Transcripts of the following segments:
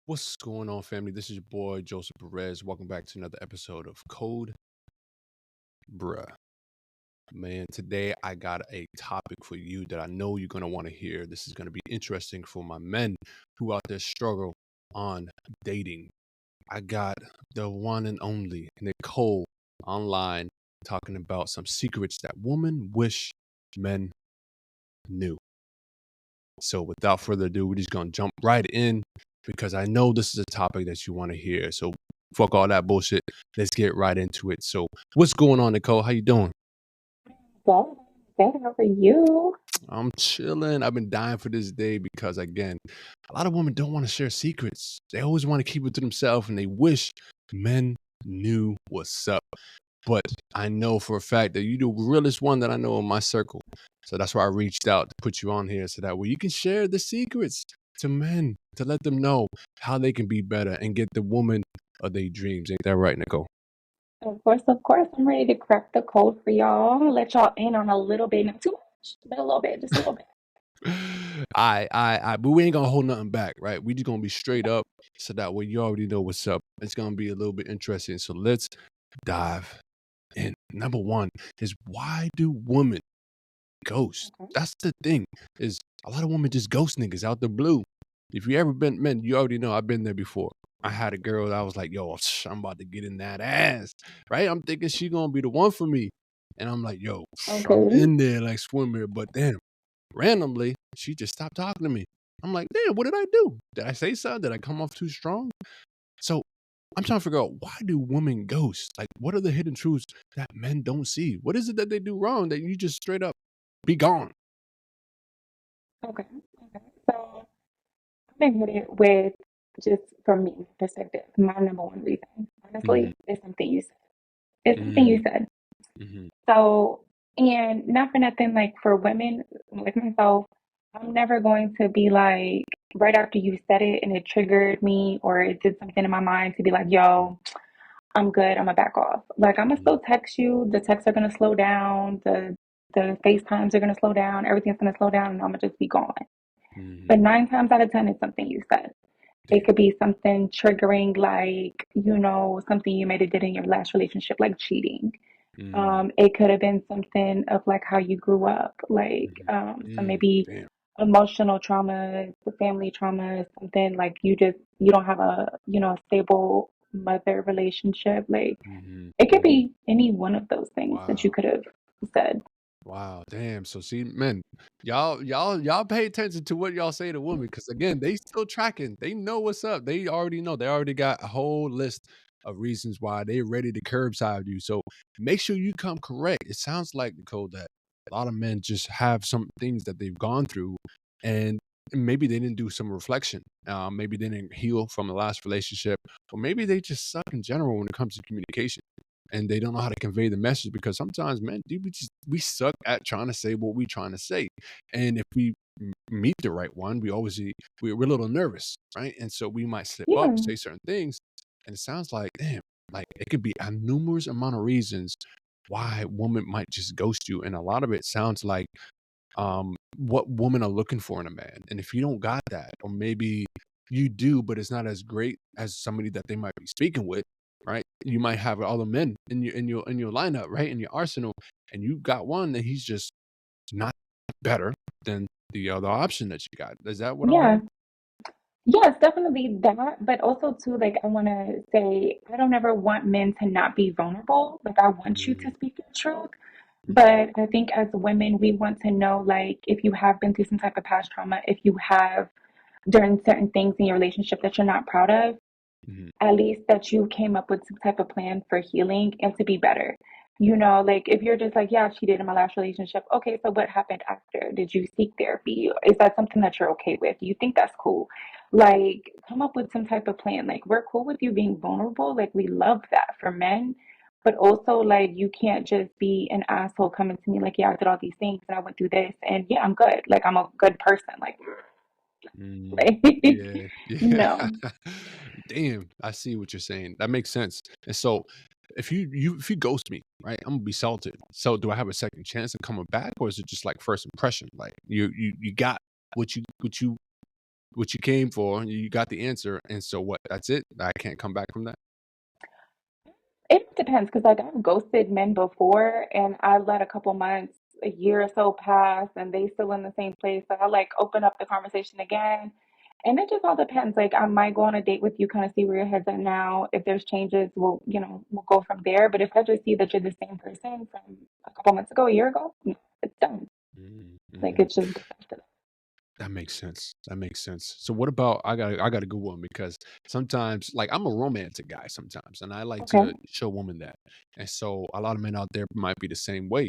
What's going on, family? This is your boy Joseph Perez. Welcome back to another episode of Code Bruh. Man, today I got a topic for you that I know you're gonna want to hear. This is gonna be interesting for my men who out there struggle on dating. I got the one and only Nicole online talking about some secrets that women wish men knew. So without further ado, we're just gonna jump right in because I know this is a topic that you want to hear. So fuck all that bullshit. Let's get right into it. So what's going on, Nicole? How you doing? Well, good. How are you? I'm chilling. I've been dying for this day because again, a lot of women don't want to share secrets. They always want to keep it to themselves and they wish men knew what's up. But I know for a fact that you're the realest one that I know in my circle. So that's why I reached out to put you on here so that way you can share the secrets to men to let them know how they can be better and get the woman of their dreams. Ain't that right, Nicole? Of course. I'm ready to crack the code for y'all. Let y'all in on a little bit, not too much, but a little bit, just a little bit. But we ain't gonna hold nothing back, right? We just gonna be straight up so that way you already know what's up. It's gonna be a little bit interesting. So let's dive in. Number one is why do women ghost? Okay. That's the thing. Is a lot of women just ghost niggas out the blue. If you ever been men, you already know I've been there before. I had a girl that I was like, yo, I'm about to get in that ass. Right? I'm thinking she gonna be the one for me. And I'm like, yo, I'm Okay. in there like swimmer, but damn, randomly, she just stopped talking to me. I'm like, damn, what did I do? Did I say something? Did I come off too strong? So I'm trying to figure out why do women ghost? Like, what are the hidden truths that men don't see? What is it that they do wrong that you just straight up be gone? Okay. Okay. So I'm gonna hit it with just from me perspective. My number one reason, Mhm, honestly, is something you said. It's something you mm, said. mhm, So, and not for nothing, like for women like myself, I'm never going to be like, right after you said it and it triggered me or it did something in my mind to be like, mhm, yo, I'm good, I'm gonna back off. Like, I'm gonna mhm, still text you, the texts are gonna slow down, the FaceTimes are gonna slow down, everything's gonna slow down, and I'm gonna just be gone. mhm. But nine times out of 10, it's something you said. It Damn. could be something triggering, like, something you maybe did in your last relationship, like cheating. Mm, It could have been something of like how you grew up, like mhm, some maybe damn. emotional trauma, family trauma, something like you don't have a stable mother relationship. Like Mhm, it could mhm. be any one of those things that you Wow. could have said. Wow, damn. So see, men, y'all pay attention to what y'all say to women, because again, they still tracking. They know what's up. They already know. They already got a whole list of reasons why they're ready to curbside you. So make sure you come correct. It sounds like, Nicole, that a lot of men just have some things that they've gone through, and maybe they didn't do some reflection. Maybe they didn't heal from the last relationship, or maybe they just suck in general when it comes to communication and they don't know how to convey the message because sometimes, man, dude, we suck at trying to say what we're trying to say, and if we meet the right one, we're a little nervous, right? And so we might slip up, Yeah, say certain things, and it sounds like, damn, like it could be a numerous amount of reasons why a woman might just ghost you, and a lot of it sounds like what women are looking for in a man, and if you don't got that, or maybe you do, but it's not as great as somebody that they might be speaking with, right? You might have other men in your lineup, right, in your arsenal, and you got one that he's just not better than the other option that you got. Is that what I'm yeah, hearing? yes, definitely that. But also too, like I want to say, I don't ever want men to not be vulnerable. Like I want you to Mhm, speak your truth. mhm, But I think as women, we want to know, like, if you have been through some type of past trauma, if you have done certain things in your relationship that you're not proud of, mhm, at least that you came up with some type of plan for healing and to be better. Like if you're just like, yeah, I cheated in my last relationship. Okay, so what happened after? Did you seek therapy? Is that something that you're okay with? Do you think that's cool? Like, come up with some type of plan. Like, we're cool with you being vulnerable. Like, we love that for men. But also, like, you can't just be an asshole coming to me like, yeah, I did all these things and I went through this and yeah, I'm good. Like, I'm a good person. Like, mm. like Yeah, yeah. no. Damn, I see what you're saying. That makes sense. And so, if you ghost me, right, I'm gonna be salted. So, do I have a second chance of coming back, or is it just like first impression? Like you got what you what you came for, you got the answer, and so what? That's it? I can't come back from that? It depends because like I've ghosted men before and I let a couple months, a year or so pass and they still in the same place. So I like open up the conversation again. And it just all depends. Like I might go on a date with you, kind of see where your head's at now. If there's changes, we'll go from there. But if I just see that you're the same person from a couple months ago, a year ago, no, it's done. Mhm, Like mhm. it's just after that. That makes sense. That makes sense. So what about I got a good one because sometimes like I'm a romantic guy sometimes and I like Okay. to show women that. And so a lot of men out there might be the same way.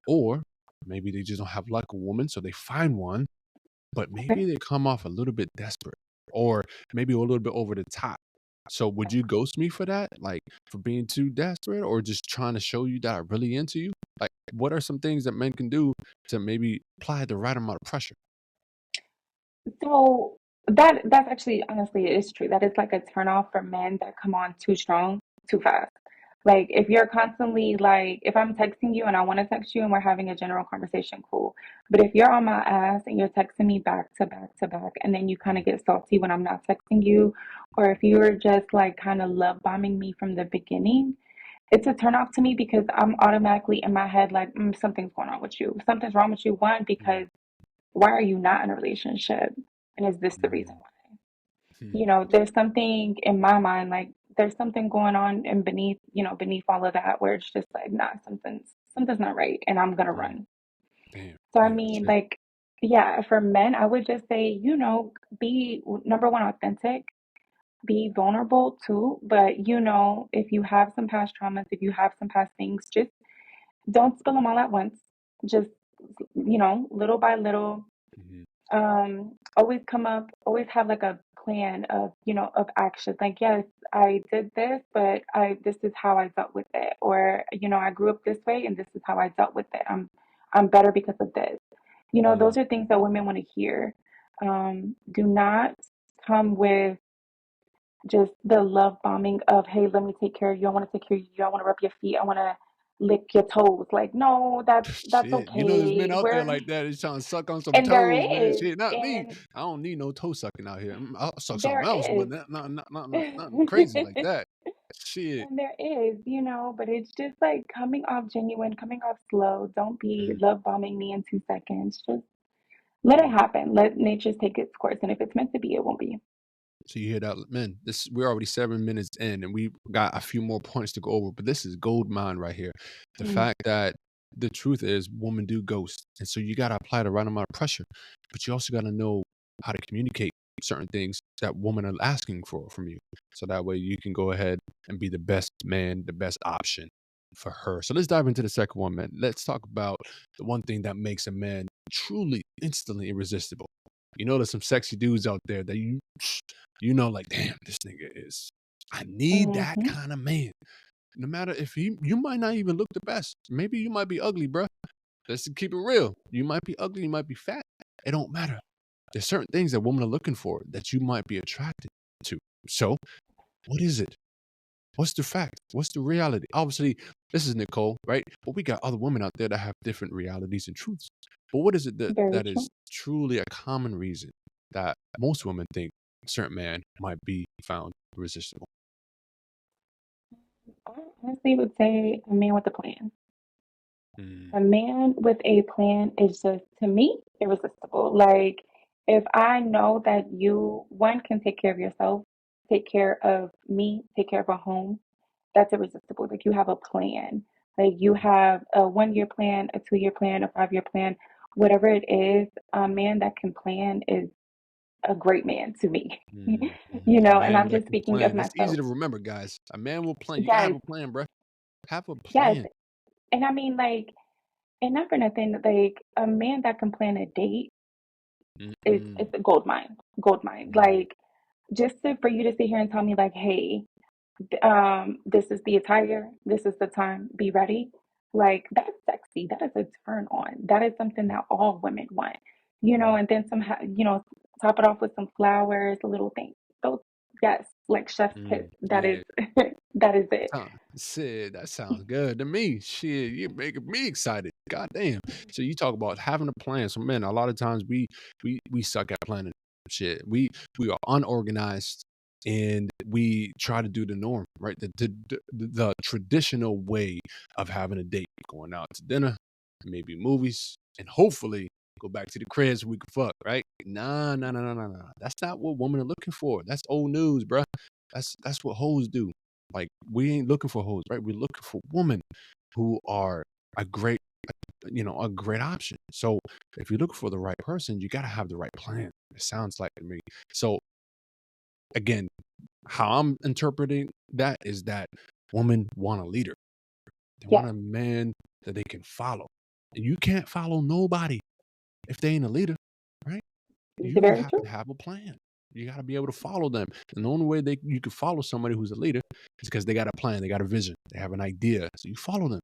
Or maybe they just don't have luck with woman, so they find one, but maybe Okay. they come off a little bit desperate or maybe a little bit over the top. So would you ghost me for that? Like for being too desperate or just trying to show you that I'm really into you? Like what are some things that men can do to maybe apply the right amount of pressure? So that's actually honestly it is true. That is like a turn off for men that come on too strong, too fast. Like if you're constantly like if I'm texting you and I want to text you and we're having a general conversation, cool. But if you're on my ass and you're texting me back to back to back and then you kind of Mhm, get salty when I'm not texting you, or if you're just like kind of love bombing me from the beginning, it's a turn off to me because I'm automatically in my head like something's going on with you. Something's wrong with you. One, mhm, because why are you not in a relationship? And is this the reason mhm, why? mhm, There's something in my mind, like there's something going on and beneath all of that where it's just like, nah, something's not right and I'm gonna mhm. run. Damn, So I damn, mean, shit. like, yeah, for men, I would just say, be number one, authentic, be vulnerable too, but if you have some past traumas, if you have some past things, just don't spill them all at once. Just, little by little, Mhm, always have like a plan of action. Like, yes, I did this, but this is how I dealt with it. Or, I grew up this way and this is how I dealt with it. I'm better because of this. mhm, Those are things that women want to hear. Do not come with just the love bombing of, hey, let me take care of you. I want to take care of you. I want to rub your feet. I want to lick your toes. Like, no, that's shit. You know there's men okay. out there We're like that, he's trying to suck on some and there toes, man. is, Shit, not me. and I don't need no toe sucking out here. I'll suck there something else, but is. not nothing crazy like And that. Shit. there is, but it's just like coming off genuine, coming off slow. Don't be Mhm, love bombing me in 2 seconds. Just let it mhm. happen. Let nature take its course. And if it's meant to be, it won't be. So you hear that, man? This we're already 7 minutes in, and we got a few more points to go over. But this is gold mine right here. The Mm, fact that the truth is, women do ghost, and so you got to apply the right amount of pressure, but you also got to know how to communicate certain things that women are asking for from you, so that way you can go ahead and be the best man, the best option for her. So let's dive into the second one, man. Let's talk about the one thing that makes a man truly instantly irresistible. You know, there's some sexy dudes out there that like, damn, this nigga is. I need that hmm kind of man. No matter if you might not even look the best. Maybe you might be ugly, bruh. Let's keep it real. You might be ugly, you might be fat. It don't matter. There's certain things that women are looking for that you might be attracted to. So, what is it? What's the fact? What's the reality? Obviously, this is Nicole, right? But we got other women out there that have different realities and truths. But what is it that Very that true. is truly a common reason that most women think a certain man might be found irresistible? I honestly would say a man with a plan. Mm, A man with a plan is just, to me, irresistible. Like, if I know that you, one, can take care of yourself, take care of me, take care of a home, that's irresistible. Like, you have a plan. Like, you mhm, have a 1 year plan, a 2 year plan, a 5 year plan, whatever it is, a man that can plan is a great man to me. mhm, mhm. A And man I'm that just can speaking of plan. That's easy myself. to remember, guys. A man will plan. You gotta have Yes, a plan, bruh. Have a yes. plan. And I mean, like, and not for nothing, like a man that can plan a date is Mm-mm, it's a gold mine, gold mine. mm, Like for you to sit here and tell me like, hey, this is the attire, this is the time, be ready. Like that's sexy. That is a turn on. That is something that all women want. mm, And then somehow, top it off with some flowers, a little thing. Those, yes, like chef's kiss. That is yeah. that is it. Shit, that sounds good to me. Shit, you're making me excited. God damn. So you talk about having a plan. So man, a lot of times we suck at planning. Shit, we are unorganized and we try to do the norm, right? The traditional way of having a date, going out to dinner, maybe movies, and hopefully go back to the cribs we can fuck, right? Nah, nah, nah, nah, nah, nah. That's not what women are looking for. That's old news, bruh. That's what hoes do. Like we ain't looking for hoes, right? We're looking for women who are a great, a great option. So if you're looking for the right person, you got to have the right plan. It sounds like to me. So again, how I'm interpreting that is that women want a leader. They want Yes, a man that they can follow. And you can't follow nobody if they ain't a leader, right? this is You very have true. to have a plan. You got to be able to follow them. And the only way you can follow somebody who's a leader is because they got a plan, they got a vision, they have an idea. So you follow them.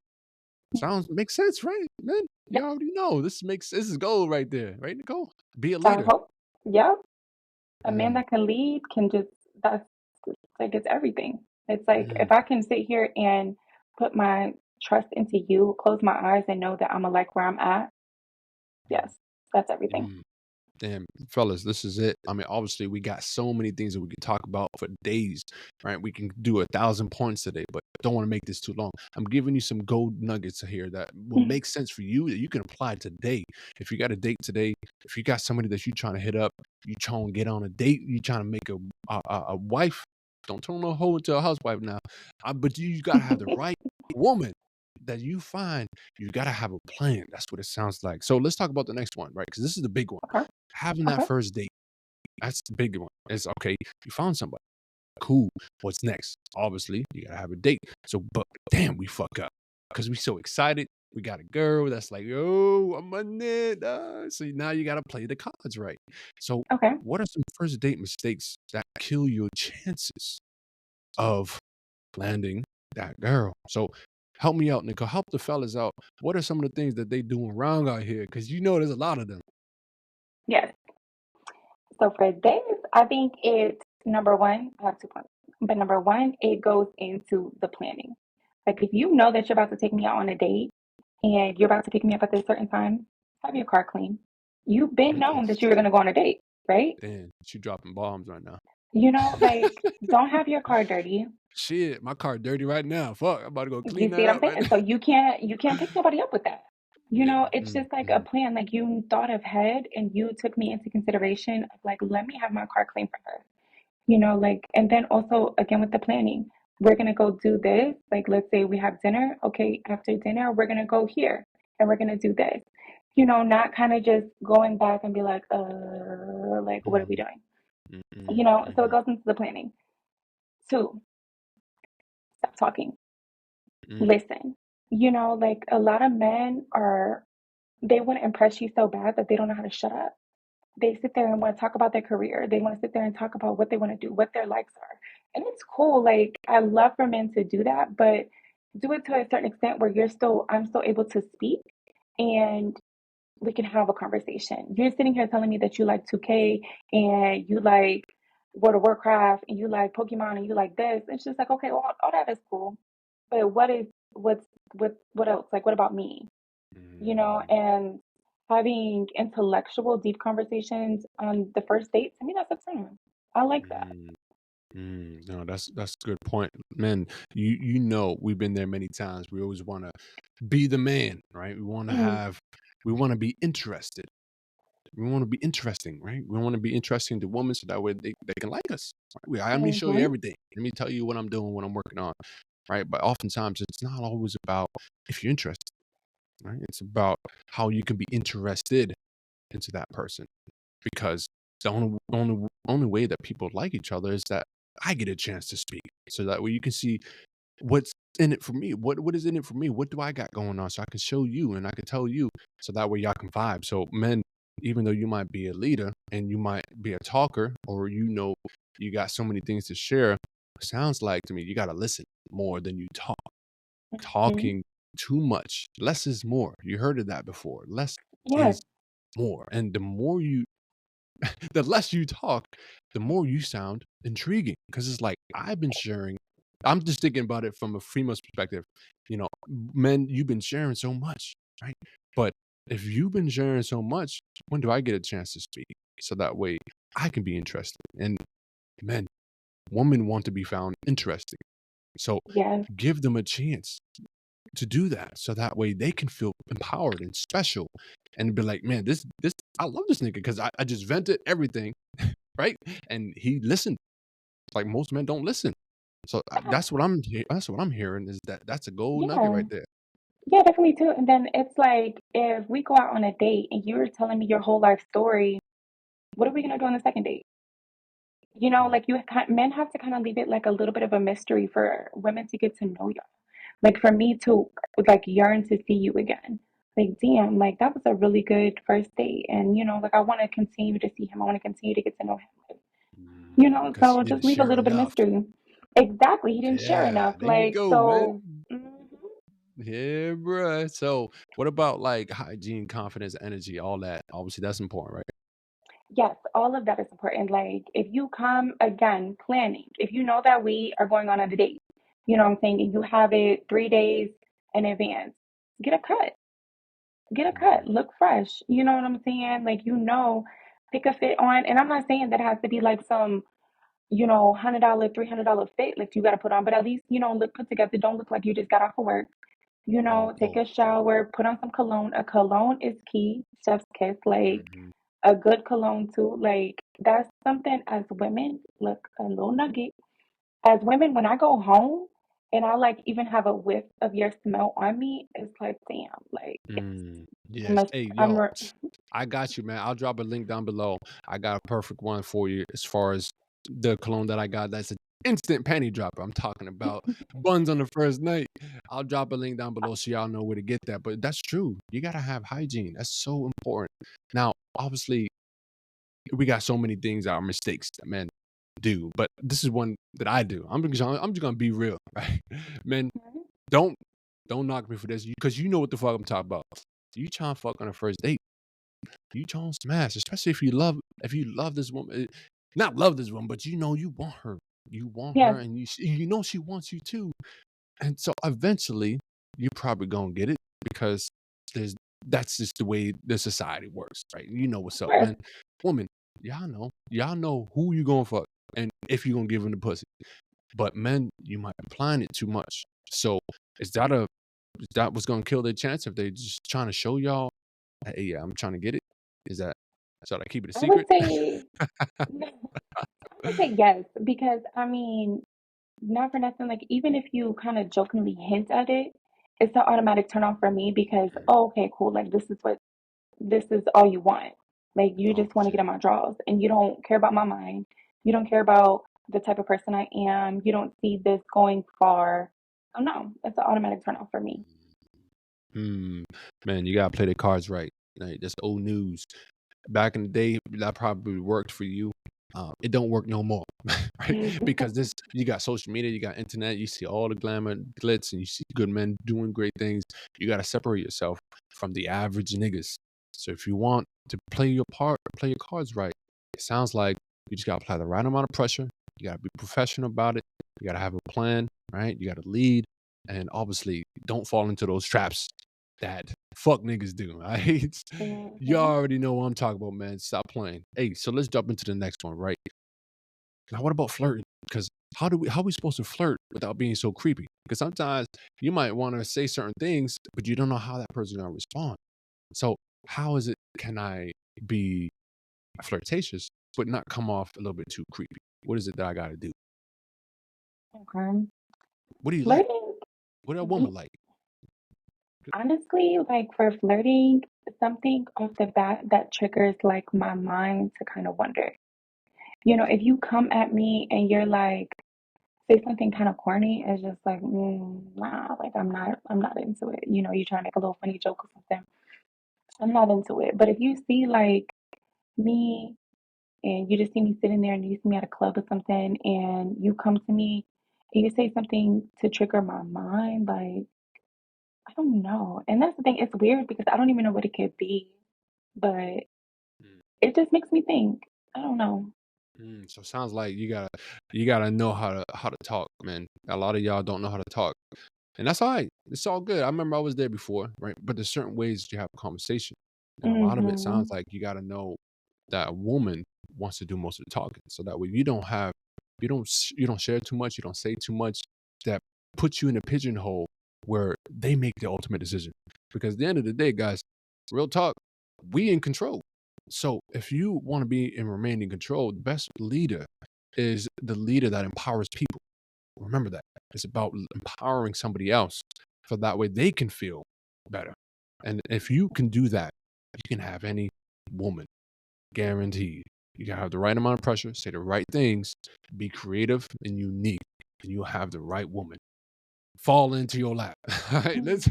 Sounds makes sense, right? Man, you Yep. already know this is gold right there, right, Nicole? Be a I leader. hope. Yep. A man Mm, that can lead can just, that's like, it's everything. It's like mm, if I can sit here and put my trust into you, close my eyes and know that I'm gonna like where I'm at, mm, yes, that's everything. mm. Damn, fellas, this is it. I mean, obviously, we got so many things that we could talk about for days, right? We can do 1,000 points today, but don't want to make this too long. I'm giving you some gold nuggets here that will make sense for you that you can apply today. If you got a date today, if you got somebody that you trying to hit up, you trying to get on a date, you trying to make a wife. Don't turn a hoe into a housewife now, but you got to have the right woman that you find. You got to have a plan. That's what it sounds like. So let's talk about the next one, right? Because this is the big one, Okay. having that Okay. first date. That's the big one. It's okay. You found somebody. Cool. What's next? Obviously, you gotta have a date. So, but damn, we fuck up because we so excited. We got a girl that's like, oh, I'm on it. So now you gotta play the cards right. So, Okay. what are some first date mistakes that kill your chances of landing that girl? So, help me out, Nicole. Help the fellas out. What are some of the things that they doing wrong out here? Because there's a lot of them. Yes. So for this, I think it's number one, I have 2 points. But number one, it goes into the planning. Like if you know that you're about to take me out on a date and you're about to pick me up at this certain time, have your car clean. You've been known that you were gonna go on a date, right? Damn, she dropping bombs right now. Like don't have your car dirty. Shit, my car dirty right now. Fuck, I'm about to go clean You see that what I'm up right saying? now. So you can't pick nobody up with that. Yeah. It's just like a plan. Like you thought ahead and you took me into consideration of like, let me have my car clean for her. And then also again with the planning, we're gonna go do this. Like, let's say we have dinner. Okay, after dinner, we're gonna go here and we're gonna do this. Not kind of just going back and be like, what are we Mhm, doing? mhm, So it mhm, goes into the planning. Two, stop talking. mm, Listen. Like a lot of men they want to impress you so bad that they don't know how to shut up. They sit there and want to talk about their career. They want to sit there and talk about what they want to do, what their likes are. And it's cool. Like I love for men to do that, but do it to a certain extent where I'm still able to speak and we can have a conversation. You're sitting here telling me that you like 2K and you like World of Warcraft and you like Pokemon and you like this. It's just like, okay, well, all that is cool. But what else? Like what about me? mm, And having intellectual, deep conversations on the first date, to me, that's a turn on. I like that. mm, No, that's a good point. Man, we've been there many times. We always wanna be the man, right? Mhm. We wanna be interested. We wanna be interesting, right? We wanna be interesting to women so that way they can like us. Right? Let me show you Mhm. everything. Let me tell you what I'm doing, what I'm working on, right? But oftentimes it's not always about if you're interested, right? It's about how you can be interested into that person. Because the only way that people like each other is that I get a chance to speak. So that way you can see what's in it for me. What is in it for me? What do I got going on? So I can show you and I can tell you. So that way y'all can vibe. So men, even though you might be a leader and you might be a talker, or you got so many things to share, sounds like to me you gotta listen more than you talk. Mhm. Talking too much. Less is more. You heard of that before. Less Yes. is more. And the less you talk, the more you sound intriguing. Because it's like I've been sharing. I'm just thinking about it from a female's perspective. Men, you've been sharing so much, right? But if you've been sharing so much, when do I get a chance to speak? so that way I can be interested. And men, women want to be found interesting. So Yes. give them a chance to do that so that way they can feel empowered and special and be like, man, this I love this nigga because I just vented everything, right? And he listened. Like most men don't listen. So that's what I'm hearing is that that's a gold nugget Yeah. right there. Yeah, definitely too. And then it's like if we go out on a date and you're telling me your whole life story, what are we gonna do on the second date? You know, Mm, like men have to kind of leave it like a little bit of a mystery for women to get to know you. Like for me to like yearn to see you again. Like, damn, like that was a really good first date. And like I want to continue to see him. I want to continue to get to know him. because So he just didn't leave a share little bit of enough. mystery. Exactly. He didn't share Yeah, enough. there you Like, go, so man. mhm. Yeah, bruh. So what about like hygiene, confidence, energy, all that? Obviously, that's important, right? Yes, all of that is important. Like, if you come again planning, if you know that we are going on a date, you know what I'm saying, and you have it 3 days in advance, get a cut. Get a cut. Mm, Look fresh. You know what I'm saying? Like, pick a fit on. And I'm not saying that it has to be like some, $100, $300 fit like you got to put on, but at least, look put together. Don't look like you just got off of work. Take a oh, shower, put on some cologne. A cologne is key. Chef's kiss. Like, mhm, a good cologne too. Like that's something as women, look, a little nugget. As women, when I go home and I like even have a whiff of your smell on me, it's like, damn, like I yes. must Hey, I'm yo, I got you, man. I'll drop a link down below. I got a perfect one for you as far as the cologne that I got. That's an instant panty dropper. I'm talking about buns on the first night. I'll drop a link down below so y'all know where to get that. But that's true. You gotta have hygiene. That's so important. Now, obviously, we got so many things that are mistakes that men do, but this is one that I do. I'm just gonna be real, right? Men, don't don't knock me for this because you know what the fuck I'm talking about. You trying to fuck on a first date. You trying to smash, especially if you love this woman. Not love this woman, but you know you want her. You want her, yes, and you know she wants you too. And so eventually, you're probably gonna get it because there's that's just the way the society works, right? You know what's of up, course. man. Woman, y'all know who you gonna fuck and if you gonna give him the pussy. But men, you might be applying it too much. So is that a is that what's gonna kill their chance if they just trying to show y'all, hey, yeah, I'm trying to get it? Is that should I keep it a I would secret? say I would say yes, because I mean, not for nothing, like even if you kind of jokingly hint at it, it's an automatic turn off for me because oh, okay, cool, like this is all you want. Like you Oh just want to get shit. on my draws and you don't care about my mind. You don't care about the type of person I am. You don't see this going far. Oh no, it's an automatic turn off for me. Hmm. Man, you gotta play the cards right. Like, that's old news. Back in the day, that probably worked for you. It don't work no more, right? Because this, you got social media, you got internet, you see all the glamour, glitz, and you see good men doing great things. You got to separate yourself from the average niggas. So if you want to play your part, play your cards right. It sounds like you just got to apply the right amount of pressure. You got to be professional about it. You got to have a plan, right? You got to lead, and obviously, don't fall into those traps that fuck niggas do, right? You Mhm. already know what I'm talking about, man. Stop playing. Hey, so let's jump into the next one, right? Now, what about flirting? Because how are we supposed to flirt without being so creepy? Because sometimes you might want to say certain things, but you don't know how that person's gonna respond. So how is it can I be flirtatious but not come off a little bit too creepy? What is it that I gotta do? Okay. What do you like? Flirting, What a be woman like? honestly, like for flirting, something off the bat that triggers like my mind to kind of wonder. If you come at me and you're like, say something kind of corny, it's just like, nah, like I'm not into it. You trying to make a little funny joke or something. I'm not into it. But if you see like me and you just see me sitting there and you see me at a club or something and you come to me and you say something to trigger my mind, like I don't know. And that's the thing, it's weird because I don't even know what it could be, but Mm, it just makes me think. I don't know. so it sounds like you gotta know how to talk, man. A lot of y'all don't know how to talk. And that's all right. It's all good. I remember I was there before, right? But there's certain ways that you have a conversation. And a lot of it sounds Mhm. like you gotta know. that a woman wants to do most of the talking. So that way you don't share too much, you don't say too much. That puts you in a pigeonhole where they make the ultimate decision. Because at the end of the day, guys, real talk, we in control. So if you want to be and remain in control, the best leader is the leader that empowers people. Remember that. It's about empowering somebody else for that way they can feel better. And if you can do that, you can have any woman, guaranteed. You can have the right amount of pressure, say the right things, be creative and unique, and you'll have the right woman fall into your lap. All right, let's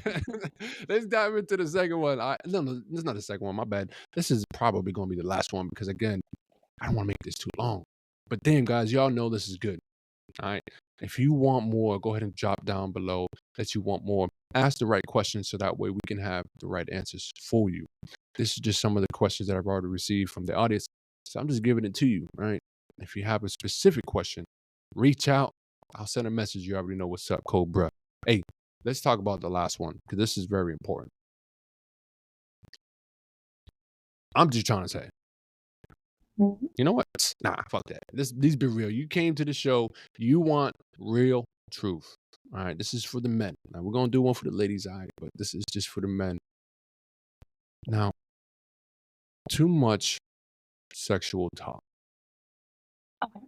dive into the second one. No, this is not the second one. My bad. This is probably going to be the last one because again, I don't want to make this too long. But damn, guys, y'all know this is good. All right. If you want more, go ahead and drop down below that you want more. Ask the right questions so that way we can have the right answers for you. This is just some of the questions that I've already received from the audience. So I'm just giving it to you. All right. If you have a specific question, reach out. I'll send a message. You already know what's up, Cobra. Hey, let's talk about the last one because this is very important. I'm just trying to say, you know what? Nah, fuck that. These be real. You came to the show. You want real truth. All right. This is for the men. Now we're gonna do one for the ladies, all right, but this is just for the men. Now, too much sexual talk. Okay.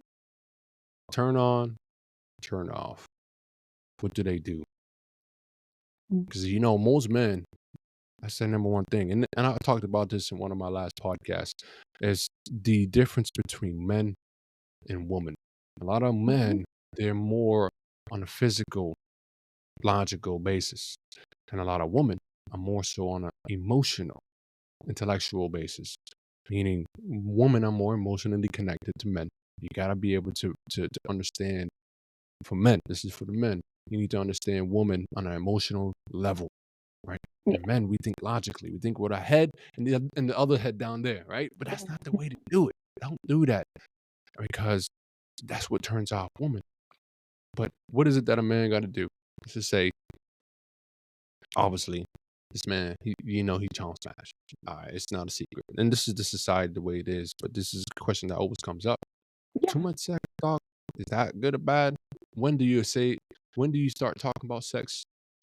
Turn on, turn off. What do they do? Because you know, most men, that's the number one thing. And I talked about this in one of my last podcasts, is the difference between men and women. A lot of Mm-hmm. men, they're more on a physical, logical basis. And a lot of women are more so on an emotional, intellectual basis. Meaning women are more emotionally connected to men. You gotta be able to understand for men, this is for the men. You need to understand women on an emotional level, right? Yeah. And men, we think logically. We think with our head and the other head down there, right? But that's not the way to do it. Don't do that because that's what turns off women. But what is it that a man got to do? Let's just say, obviously, this man, he trying to smash. All right, it's not a secret. And this is the society the way it is. But this is a question that always comes up. Too Yeah. much sex talk, is that good or bad? When do you start talking about sex?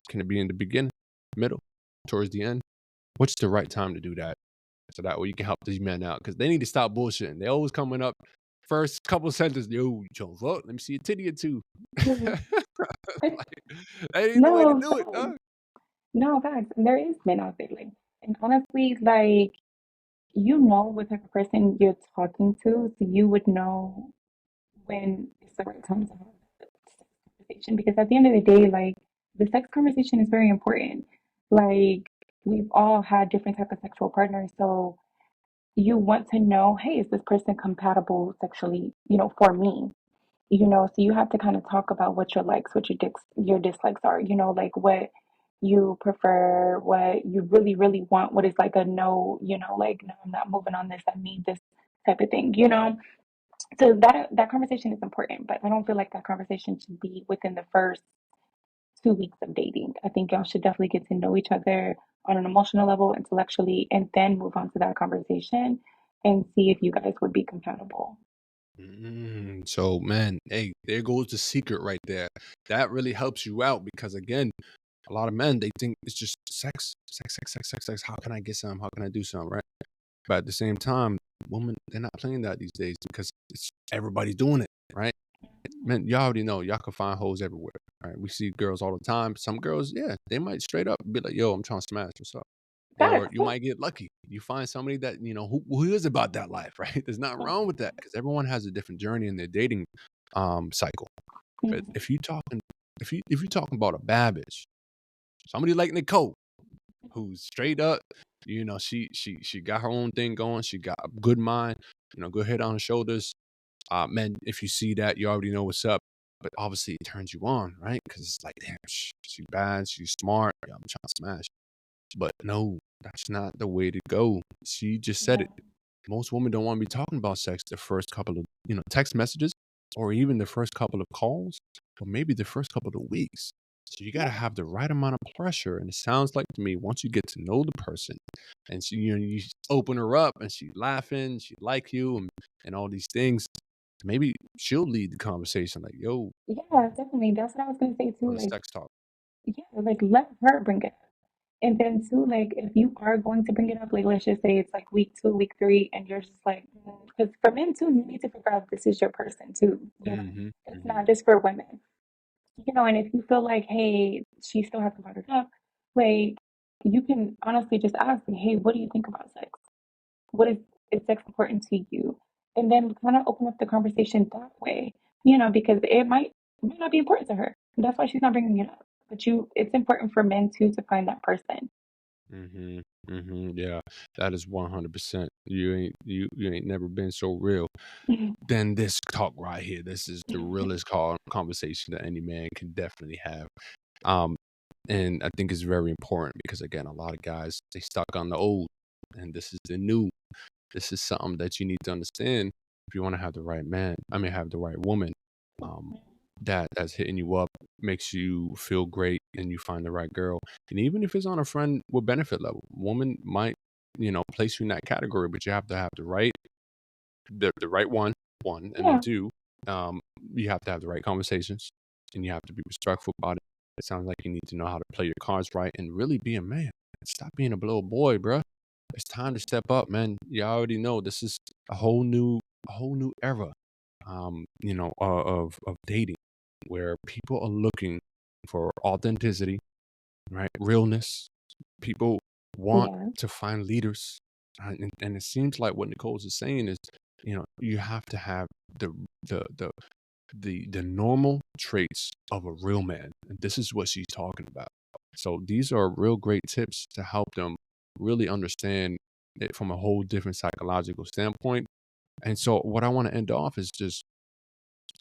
Can it be in the beginning, middle, towards the end? What's the right time to do that? So that way you can help these men out because they need to stop bullshitting. They always coming up first couple sentences. Yo, you trying to fuck? Let me see a titty or two. Mhm. Like, that ain't the way to No, do it, facts. dog. No, facts. And there is men out there, like, and honestly, like, you know what type of person you're talking to, so you would know when it's the right time to have the sex conversation. Because at the end of the day, like, the sex conversation is very important. Like, we've all had different type of sexual partners, so you want to know, hey, is this person compatible sexually, for me? So you have to kind of talk about what your likes, what your dislikes are, like what you prefer, what you really, really want, what is like a no, like no, I'm not moving on this, I need this type of thing. So that conversation is important, but I don't feel like that conversation should be within the first 2 weeks of dating. I think y'all should definitely get to know each other on an emotional level, intellectually, and then move on to that conversation and see if you guys would be compatible. So, man, hey, there goes the secret right there. That really helps you out because, again, a lot of men, they think it's just sex, sex, sex, sex, sex, sex. How can I get some? How can I do some? Right. But at the same time, women, they're not playing that these days because everybody's doing it. Right. Man, y'all already know y'all can find hoes everywhere. Right. We see girls all the time. Some girls, yeah, they might straight up be like, yo, I'm trying to smash. What's up? Or Facts. you might get lucky. You find somebody that, who is about that life, right? There's nothing wrong with that because everyone has a different journey in their dating cycle. But Mhm. if you talking about a bad bitch, somebody like Nicole, who's straight up, she got her own thing going. She got a good mind, good head on her shoulders. Man, if you see that, you already know what's up. But obviously, it turns you on, right? Because it's like, damn, she's bad, she's smart. Yeah, I'm trying to smash. But no, that's not the way to go. She just said Yeah. it. Most women don't want to be talking about sex the first couple of, text messages or even the first couple of calls or maybe the first couple of weeks. So you got to Yeah. have the right amount of pressure. And it sounds like to me, once you get to know the person, and you open her up, and she laughing, she like you, and all these things, maybe she'll lead the conversation like, "Yo, Yeah, definitely. That's what I was gonna say too. on the Like, sex talk." yeah, like let her bring it up. And then too, like if you are going to bring it up, like let's just say it's like week two, week three, and you're just like, because for men too, you need to figure out if this is your person too. You know, Mhm, it's mhm, not just for women. You know, and if you feel like, hey, she still hasn't brought it up, like you can honestly just ask, like, hey, what do you think about sex? What is sex important to you? And then kind of open up the conversation that way, you know, because it might not be important to her. That's why she's not bringing it up. But it's important for men too to find that person. mhm, mhm, yeah, that is 100%. You ain't never been so real. Then this talk right here, this is the realest conversation that any man can definitely have. Um, and I think it's very important because again, a lot of guys they stuck on the old, and this is the new. This is something that you need to understand if you want to have the right man. I mean, have the right woman. Um, that's hitting you up, makes you feel great, and you find the right girl. And even if it's on a friend with benefit level, woman might place you in that category, but you have to have the right one, and then Yeah, two, you have to have the right conversations, and you have to be respectful about it. It sounds like you need to know how to play your cards right and really be a man. Stop being a little boy, bruh. It's time to step up, man. You already know this is a whole new era, of dating, where people are looking for authenticity, right? Realness. People want yeah, to find leaders, and it seems like what Nicole's is saying is, you have to have the the the the normal traits of a real man, and this is what she's talking about. So these are real great tips to help them really understand it from a whole different psychological standpoint. And so, what I want to end off is just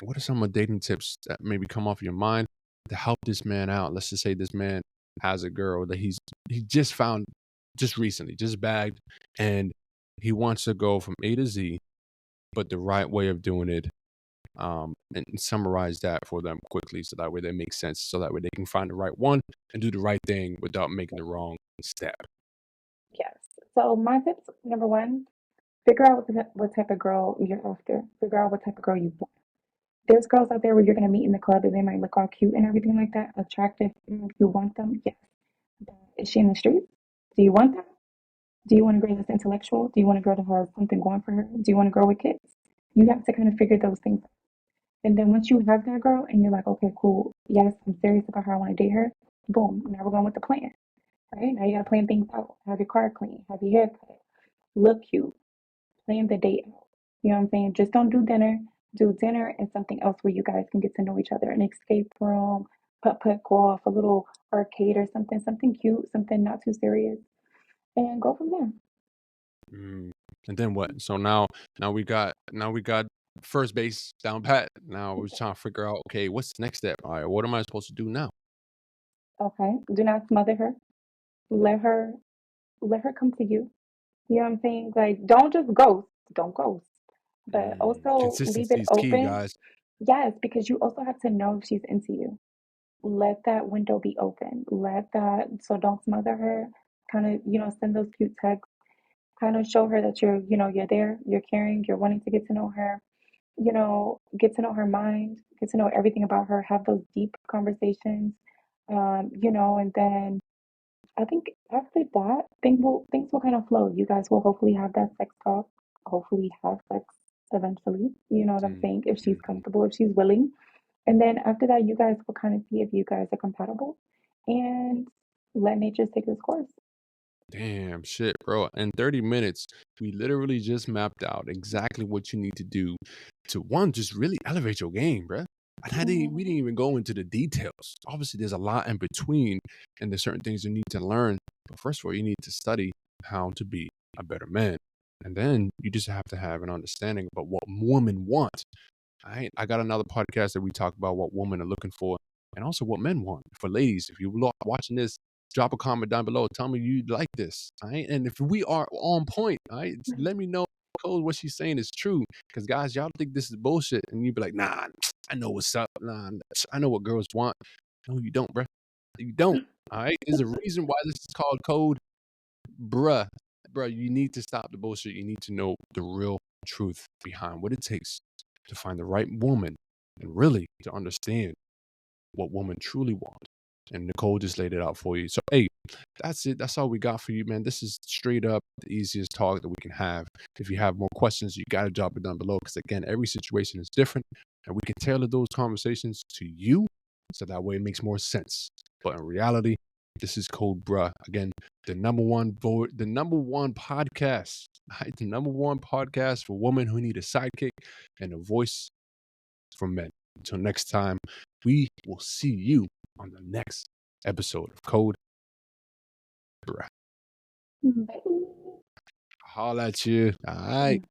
what are some of the dating tips that maybe come off your mind to help this man out? Let's just say this man has a girl that he just found just recently, just bagged, and he wants to go from A to Z, but the right way of doing it. And summarize that for them quickly so that way they make sense, so that way they can find the right one and do the right thing without making the wrong step. yes. So my tips, number one, figure out what type of girl you're after. Figure out what type of girl you want. There's girls out there where you're gonna meet in the club and they might look all cute and everything like that, attractive. You want them, yes. But is she in the streets? Do you want that? Do you want a girl that's intellectual? Do you want a girl that has something going for her? Do you want a girl with kids? You have to kind of figure those things out. And then once you have that girl and you're like, okay, cool, yes, I'm serious about her, I want to date her, boom, now we're going with the plan, right? Now you got to plan things out. Have your car clean, have your hair cut, look cute, plan the date out. You know what I'm saying? Just don't do dinner. Do dinner and something else where you guys can get to know each other. An escape room, putt golf, a little arcade or something cute, something not too serious, and go from there. Mm. And then what? So now we got first base down pat. Now we're trying to figure out, okay, what's the next step? All right, what am I supposed to do now? Okay. Do not smother her. Let her let her come to you. You know what I'm saying? Like, don't just ghost. Don't ghost. But also leave Consistency it is key, open. guys. Yes, because you also have to know if she's into you. Let that window be open. So don't smother her. Kind of, send those cute texts. Kind of show her that you're there, you're caring, you're wanting to get to know her, get to know her mind, get to know everything about her, have those deep conversations, and then I think after that, things will kind of flow. You guys will hopefully have that sex talk, hopefully have sex eventually. You know what I'm Mm, saying? If she's mhm. comfortable, if she's willing. And then after that, you guys will kind of see if you guys are compatible and let nature take its course. Damn, shit, bro. In 30 minutes, we literally just mapped out exactly what you need to do to one, just really elevate your game, bro. And we didn't Mhm. even go into the details. Obviously, there's a lot in between, and there's certain things you need to learn. But first of all, you need to study how to be a better man. And then you just have to have an understanding about what women want. I got another podcast that we talk about what women are looking for and also what men want. For ladies, if you're watching this, drop a comment down below. Tell me you like this. All right. And if we are on point, all right, let me know Cole, what she's saying is true. Because guys, y'all think this is bullshit. And you be like, nah, I know what's up. Nah, I know what girls want. No, you don't, bro. You don't. All right. There's a reason why this is called code, bruh. Bruh, you need to stop the bullshit. You need to know the real truth behind what it takes to find the right woman and really to understand what women truly want. And Nicole just laid it out for you. So, hey, that's it. That's all we got for you, man. This is straight up the easiest talk that we can have. If you have more questions, you got to drop it down below because, again, every situation is different and we can tailor those conversations to you so that way it makes more sense. But in reality, this is Code Bruh. Again, the number one podcast, right? The number one podcast for women who need a sidekick and a voice for men. Until next time, we will see you on the next episode of Code Bruh. Bye. Holla at you. All right.